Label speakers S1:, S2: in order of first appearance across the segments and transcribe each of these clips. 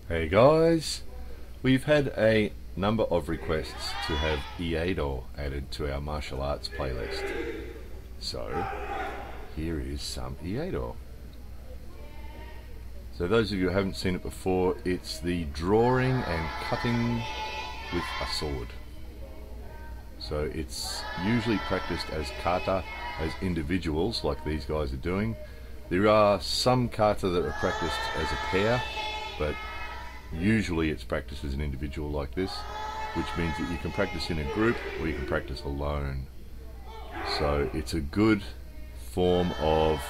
S1: Hey guys, we've had a number of requests to have Iaido added to our martial arts playlist. So, here is some Iaido. So those of you who haven't seen it before, it's the drawing and cutting with a sword. So it's usually practiced as kata, as individuals like these guys are doing. There are some kata that are practiced as a pair, but usually it's practiced as an individual like this, which means that you can practice in a group or you can practice alone. So it's a good form of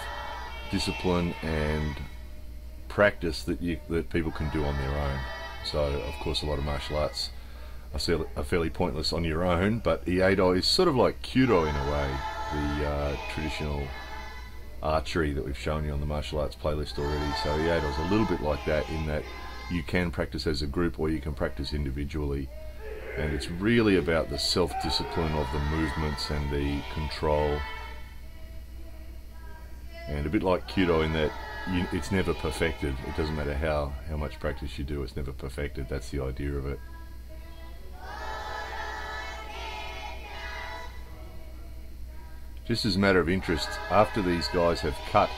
S1: discipline and practice that people can do on their own. So of course a lot of martial arts are fairly pointless on your own, but Iaido is sort of like Kudo in a way, the traditional archery that we've shown you on the martial arts playlist already. So Iaido is a little bit like that in that you can practice as a group or you can practice individually, and it's really about the self-discipline of the movements and the control, and a bit like Kudo in that it's never perfected. It doesn't matter how much practice you do, it's never perfected. That's the idea of it. Just as a matter of interest, after these guys have cut,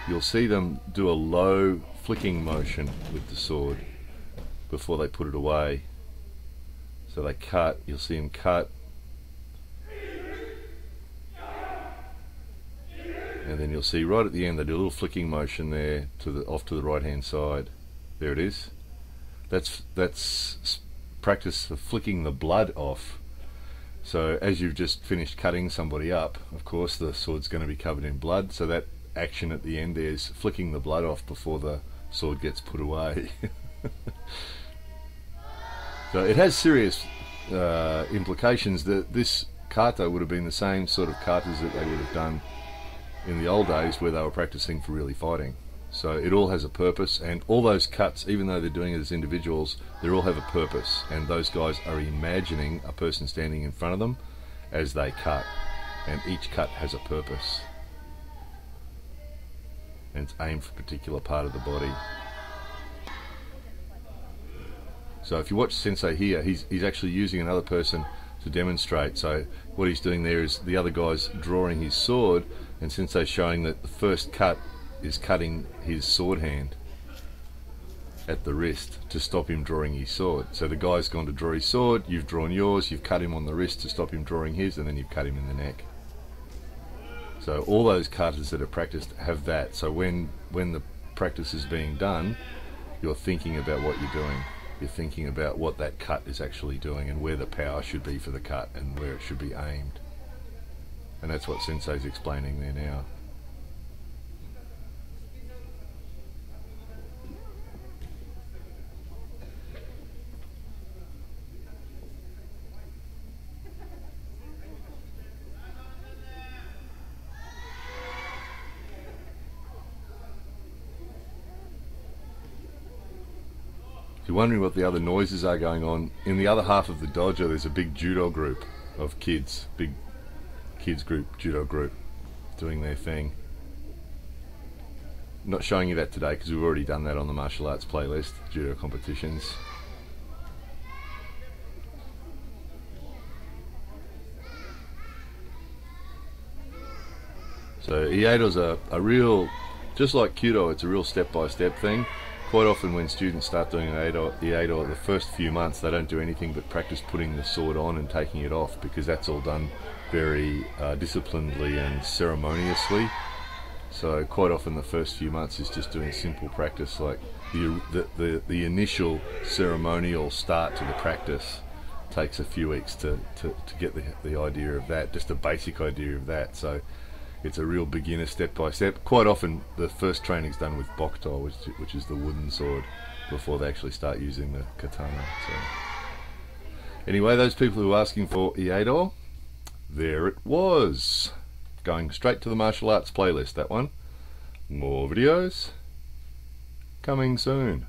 S1: you'll see them do a low flicking motion with the sword before they put it away. So they cut, you'll see them cut, and then you'll see right at the end they do a little flicking motion there off to the right hand side. There it is. That's practice for flicking the blood off. So as you've just finished cutting somebody up, of course the sword's going to be covered in blood, so that action at the end there is flicking the blood off before the sword gets put away. So it has serious implications. That this kata would have been the same sort of katas that they would have done in the old days where they were practicing for really fighting. So it all has a purpose, and all those cuts, even though they're doing it as individuals, they all have a purpose, and those guys are imagining a person standing in front of them as they cut, and each cut has a purpose, and it's aimed for a particular part of the body. So if you watch Sensei here, he's actually using another person to demonstrate. So what he's doing there is the other guy's drawing his sword, and Sensei's showing that the first cut is cutting his sword hand at the wrist to stop him drawing his sword. So the guy's gone to draw his sword, you've drawn yours, you've cut him on the wrist to stop him drawing his, and then you've cut him in the neck. So all those katas that are practiced have that. So when the practice is being done, you're thinking about what you're doing. You're thinking about what that cut is actually doing and where the power should be for the cut and where it should be aimed. And that's what Sensei's explaining there now. If you're wondering what the other noises are going on, in the other half of the dojo there's a big judo group of kids, big kids group, judo group, doing their thing. I'm not showing you that today because we've already done that on the martial arts playlist, judo competitions. So Iaido's a real, just like Kudo, it's a real step-by-step thing. Quite often when students start doing Iaido, the first few months they don't do anything but practice putting the sword on and taking it off, because that's all done very disciplinedly and ceremoniously. So quite often the first few months is just doing simple practice, like the initial ceremonial start to the practice takes a few weeks to get the idea of that, just a basic idea of that. So it's a real beginner step by step. Quite often the first training is done with bokuto, which is the wooden sword, before they actually start using the katana. So anyway, those people who are asking for Iaido, there it was. Going straight to the martial arts playlist, that one. More videos coming soon.